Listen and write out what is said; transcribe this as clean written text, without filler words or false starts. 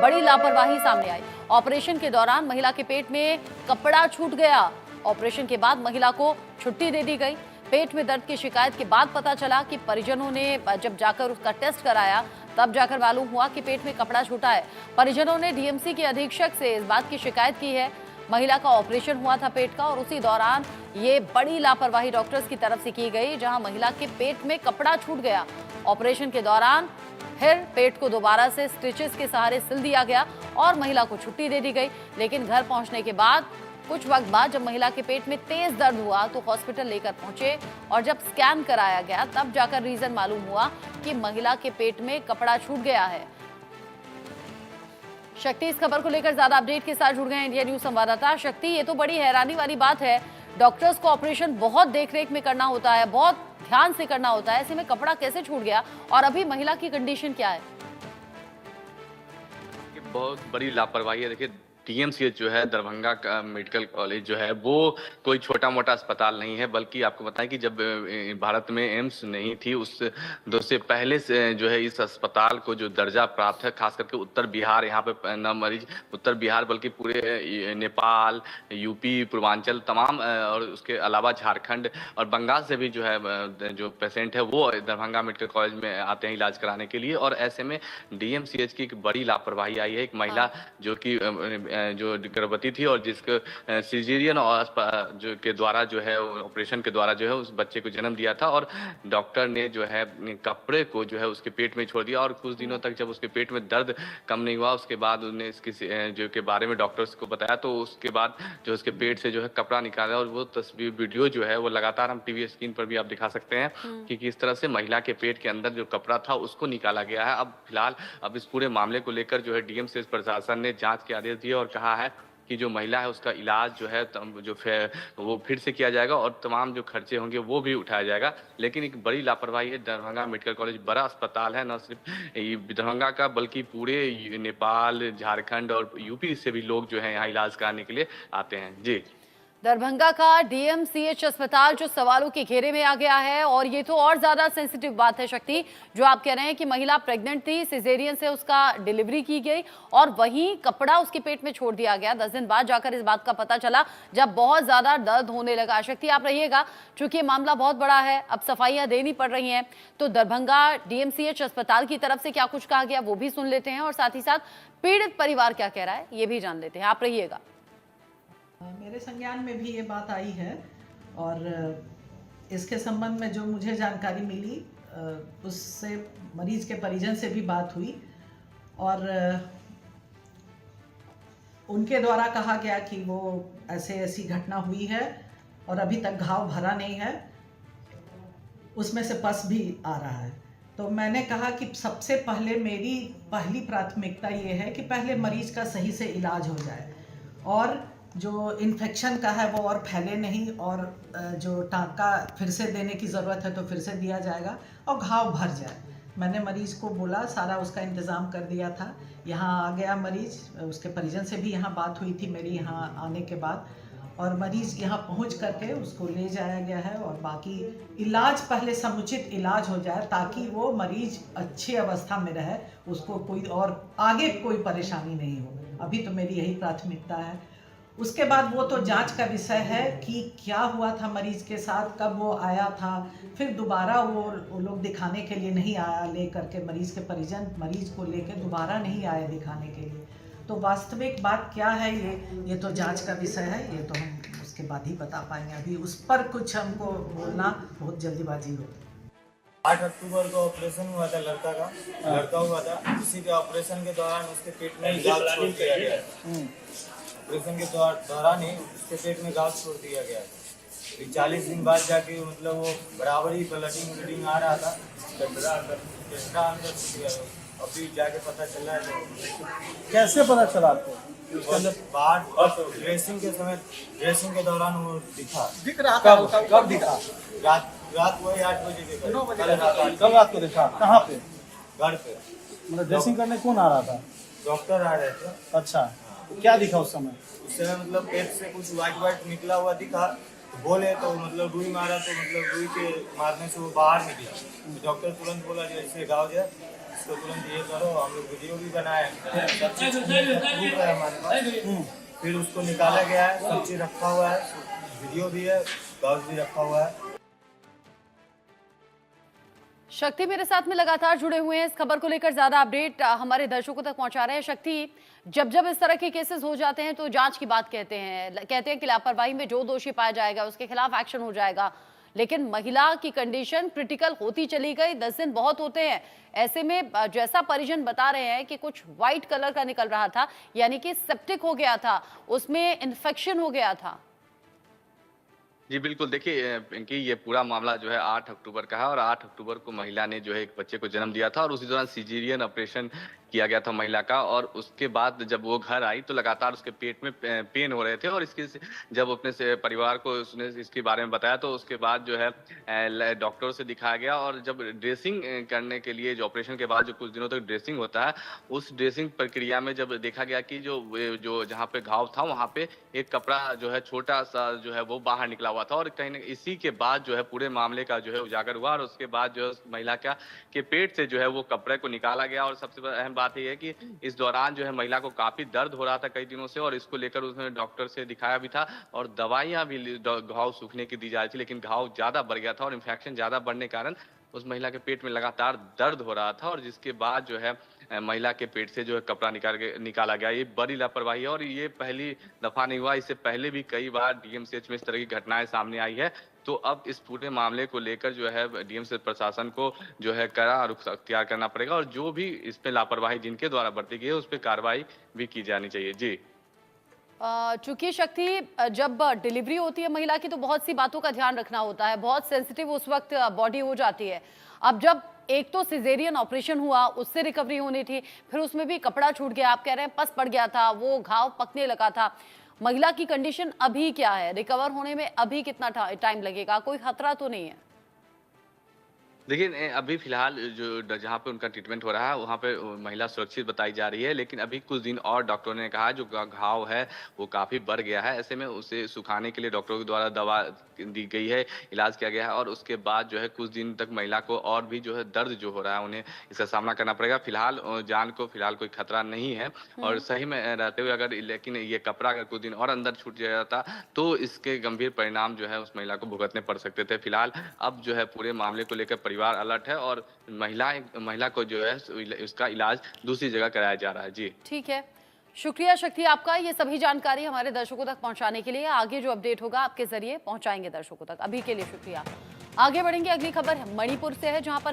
बड़ी लापरवाही सामने आई। ऑपरेशन के दौरान महिला के पेट में कपड़ा छूट गया। ऑपरेशन के बाद महिला को छुट्टी दे दी गई। पेट में दर्द की शिकायत के बाद पता चला कि परिजनों ने जब जाकर उसका टेस्ट कराया तब जाकर मालूम हुआ कि पेट में कपड़ा छूटा है। परिजनों ने डीएमसी के अधीक्षक से इस बात की शिकायत की है। महिला का ऑपरेशन हुआ था पेट का और उसी दौरान ये बड़ी लापरवाही डॉक्टर्स की तरफ से की गई, जहां महिला के पेट में कपड़ा छूट गया। ऑपरेशन के दौरान फिर पेट को दोबारा से स्टिचेस के सहारे सिल दिया गया और महिला को छुट्टी दे दी गई। लेकिन घर पहुंचने के बाद कुछ वक्त बाद जब महिला के पेट में तेज दर्द हुआ तो हॉस्पिटल लेकर पहुंचे और जब स्कैन कराया गया तब जाकर रीजन मालूम हुआ कि महिला के पेट में कपड़ा छूट गया है। शक्ति इस खबर को लेकर ज्यादा अपडेट के साथ जुड़ गए इंडिया न्यूज संवाददाता। शक्ति, ये तो बड़ी हैरानी वाली बात है, डॉक्टर्स को ऑपरेशन बहुत देखरेख में करना होता है, बहुत ध्यान से करना होता है, ऐसे में कपड़ा कैसे छूट गया और अभी महिला की कंडीशन क्या है? बहुत बड़ी लापरवाही है। देखिए, डीएमसीएच जो है दरभंगा का मेडिकल कॉलेज जो है वो कोई छोटा मोटा अस्पताल नहीं है, बल्कि आपको बताएं कि जब भारत में एम्स नहीं थी उससे पहले से जो है इस अस्पताल को जो दर्जा प्राप्त है, खास करके उत्तर बिहार, यहाँ पे न मरीज उत्तर बिहार बल्कि पूरे नेपाल, यूपी, पूर्वांचल तमाम और उसके अलावा झारखंड और बंगाल से भी जो है जो पेशेंट है वो दरभंगा मेडिकल कॉलेज में आते हैं इलाज कराने के लिए। और ऐसे में डीएमसीएच की एक बड़ी लापरवाही आई है। एक महिला जो कि जो गर्भवती थी और जिसको सिजेरियन और जो के द्वारा जो है ऑपरेशन के द्वारा जो है उस बच्चे को जन्म दिया था और डॉक्टर ने जो है कपड़े को जो है उसके पेट में छोड़ दिया और कुछ दिनों तक जब उसके पेट में दर्द कम नहीं हुआ उसके बाद उन्हें इसकी जो के बारे में डॉक्टर्स को बताया तो उसके बाद जो उसके पेट से जो है कपड़ा निकाला और वो तस्वीर वीडियो जो है वो लगातार हम टीवी स्क्रीन पर भी आप दिखा सकते हैं कि किस तरह से महिला के पेट के अंदर जो कपड़ा था उसको निकाला गया है। अब फिलहाल अब इस पूरे मामले को लेकर जो है डीएमसीएच प्रशासन ने जांच के आदेश दिए और कहा है कि जो महिला है उसका इलाज जो है जो वो फिर से किया जाएगा और तमाम जो खर्चे होंगे वो भी उठाया जाएगा। लेकिन एक बड़ी लापरवाही है। दरभंगा मेडिकल कॉलेज बड़ा अस्पताल है, न सिर्फ दरभंगा का बल्कि पूरे नेपाल, झारखंड और यूपी से भी लोग जो है यहाँ इलाज कराने के लिए आते हैं। जी, दरभंगा का डीएमसीएच अस्पताल जो सवालों के घेरे में आ गया है और ये तो और ज्यादा सेंसिटिव बात है शक्ति, जो आप कह रहे हैं कि महिला प्रेग्नेंट थी, सिजेरियन से उसका डिलीवरी की गई और वहीं कपड़ा उसके पेट में छोड़ दिया गया। 10 दिन बाद जाकर इस बात का पता चला जब बहुत ज्यादा दर्द होने लगा। शक्ति, आप रहिएगा, चूंकि ये मामला बहुत बड़ा है, अब सफाइयां देनी पड़ रही हैं, तो दरभंगा डीएमसीएच अस्पताल की तरफ से क्या कुछ कहा गया वो भी सुन लेते हैं और साथ ही साथ पीड़ित परिवार क्या कह रहा है ये भी जान लेते हैं। आप रहिएगा। मेरे संज्ञान में भी ये बात आई है और इसके संबंध में जो मुझे जानकारी मिली उससे मरीज के परिजन से भी बात हुई और उनके द्वारा कहा गया कि वो ऐसी घटना हुई है और अभी तक घाव भरा नहीं है, उसमें से पस भी आ रहा है। तो मैंने कहा कि सबसे पहले मेरी पहली प्राथमिकता ये है कि पहले मरीज का सही से इलाज हो जाए और जो इन्फेक्शन का है वो और फैले नहीं और जो टाँका फिर से देने की ज़रूरत है तो फिर से दिया जाएगा और घाव भर जाए। मैंने मरीज़ को बोला, सारा उसका इंतज़ाम कर दिया था। यहाँ आ गया मरीज़, उसके परिजन से भी यहाँ बात हुई थी मेरी यहाँ आने के बाद और मरीज़ यहाँ पहुँच करके उसको ले जाया गया है और बाकी इलाज पहले समुचित इलाज हो जाए ताकि वो मरीज़ अच्छी अवस्था में रहे, उसको कोई और आगे कोई परेशानी नहीं हो। अभी तो मेरी यही प्राथमिकता है। उसके बाद वो तो जांच का विषय है कि क्या हुआ था मरीज के साथ, कब वो आया था, फिर दोबारा वो लोग दिखाने के लिए नहीं आया, ले करके मरीज के परिजन मरीज को लेकर दोबारा नहीं आए दिखाने के लिए। तो वास्तविक बात क्या है ये तो जांच का विषय है, ये तो हम उसके बाद ही बता पाएंगे। अभी उस पर कुछ हमको बोलना बहुत जल्दीबाजी हो। 8 अक्टूबर को ऑपरेशन हुआ था लड़का हुआ था, किसी के ऑपरेशन के दौरान उसके पेट में गाल छोड़ दिया गया। ऑपरेशन के दौरान ही उसके पेट में गाल छोड़ दिया गया। 40 दिन बाद जाके मतलब वो बराबर ही ब्लीडिंग आ रहा था, अभी जाके पता चला है। कैसे पता चला आपको? उसके अंदर बाहर ड्रेसिंग के दौरान वो दिख रहा था। कब दिखा? रात वही 8 बजे के करीब। कल रात को देखा? कहाँ पे? घर पे। मतलब ड्रेसिंग करने कौन आ रहा था? डॉक्टर आ रहे थे। अच्छा, तो क्या दिखा उस समय? उस समय मतलब पेट से कुछ व्हाइट निकला हुआ दिखा, तो बोले तो मतलब रुई मारा, तो मतलब रुई के मारने से वो बाहर निकला। तो डॉक्टर तुरंत बोला जैसे गाँव जाए इसको तुरंत ये करो, हम लोग वीडियो भी बनाए, सब चीज़ प्रूफ है हमारे पास। फिर उसको निकाला गया है, सब चीज़ रखा हुआ है, वीडियो भी है, कागज भी रखा हुआ है। शक्ति मेरे साथ में लगातार जुड़े हुए हैं, इस खबर को लेकर ज्यादा अपडेट हमारे दर्शकों तक पहुंचा रहे हैं। शक्ति, जब जब इस तरह के केसेस हो जाते हैं तो जांच की बात कहते हैं कि लापरवाही में जो दोषी पाया जाएगा उसके खिलाफ एक्शन हो जाएगा, लेकिन महिला की कंडीशन क्रिटिकल होती चली गई। 10 दिन बहुत होते हैं, ऐसे में जैसा परिजन बता रहे हैं कि कुछ व्हाइट कलर का निकल रहा था, यानी कि सेप्टिक हो गया था, उसमें इन्फेक्शन हो गया था। जी बिल्कुल, देखिए पिंकी, ये पूरा मामला जो है 8 अक्टूबर का है और 8 अक्टूबर को महिला ने जो है एक बच्चे को जन्म दिया था और उसी दौरान सिजेरियन ऑपरेशन किया गया था महिला का। और उसके बाद जब वो घर आई तो लगातार उसके पेट में पेन हो रहे थे और इसके जब अपने से परिवार को उसने इसके बारे में बताया तो उसके बाद जो है डॉक्टर से दिखाया गया। और जब ड्रेसिंग करने के लिए जो ऑपरेशन के बाद जो कुछ दिनों तक ड्रेसिंग होता है, उस ड्रेसिंग प्रक्रिया में जब देखा गया कि जो जहाँ पे घाव था वहाँ पे एक कपड़ा जो है छोटा सा जो है वो बाहर निकला हुआ था। और कहीं ना इसी के बाद जो है पूरे मामले का जो है उजागर हुआ और उसके बाद जो है उस महिला के पेट से जो है वो कपड़े को निकाला गया। और सबसे अहम बात यह है कि इस दौरान जो है महिला को काफी दर्द हो रहा था कई दिनों से और इसको लेकर उसने डॉक्टर से दिखाया भी था और दवाइयां भी घाव सूखने की दी जा रही थी, लेकिन घाव ज्यादा बढ़ गया था और इन्फेक्शन ज्यादा बढ़ने के कारण उस महिला के पेट में लगातार दर्द हो रहा था। और जिसके बाद जो है महिला के पेट से जो है कपड़ा निकाला गया। ये बड़ी लापरवाही है और ये पहली दफा नहीं हुआ, इससे पहले भी कई बार डीएमसीएच में इस तरह की घटनाएं सामने आई है। तो अब इस पूरे मामले को लेकर जो है डीएमसीएच प्रशासन को जो है कड़ा रुख अख्तियार करना पड़ेगा और जो भी इस पे लापरवाही जिनके द्वारा बरती गई है उस पर कार्रवाई भी की जानी चाहिए। जी चूंकि शक्ति, जब डिलीवरी होती है महिला की तो बहुत सी बातों का ध्यान रखना होता है, बहुत सेंसिटिव उस वक्त बॉडी हो जाती है। अब जब एक तो सिजेरियन ऑपरेशन हुआ, उससे रिकवरी होनी थी, फिर उसमें भी कपड़ा छूट गया, आप कह रहे हैं पस पड़ गया था, वो घाव पकने लगा था। महिला की कंडीशन अभी क्या है, रिकवर होने में अभी कितना टाइम लगेगा, कोई खतरा तो नहीं है? देखिए अभी फिलहाल जो जहाँ पे उनका ट्रीटमेंट हो रहा है वहाँ पे महिला सुरक्षित बताई जा रही है, लेकिन अभी कुछ दिन और डॉक्टरों ने कहा जो घाव है वो काफी बढ़ गया है। ऐसे में उसे सुखाने के लिए डॉक्टरों के द्वारा दवा दी गई है, इलाज किया गया है और उसके बाद जो है कुछ दिन तक महिला को और भी जो है दर्द जो हो रहा है उन्हें इसका सामना करना पड़ेगा। फिलहाल जान को फिलहाल कोई खतरा नहीं है और सही में रहते हुए अगर लेकिन ये कपड़ा अगर कुछ दिन और अंदर छूट जाता तो इसके गंभीर परिणाम जो है उस महिला को भुगतने पड़ सकते थे। फिलहाल अब जो है पूरे मामले को लेकर परिवार अलर्ट है और महिला को जो है उसका इलाज दूसरी जगह कराया जा रहा है। जी ठीक है, शुक्रिया शक्ति आपका, ये सभी जानकारी हमारे दर्शकों तक पहुंचाने के लिए। आगे जो अपडेट होगा आपके जरिए पहुंचाएंगे दर्शकों तक। अभी के लिए शुक्रिया। आगे बढ़ेंगे, अगली खबर मणिपुर से है, जहां पर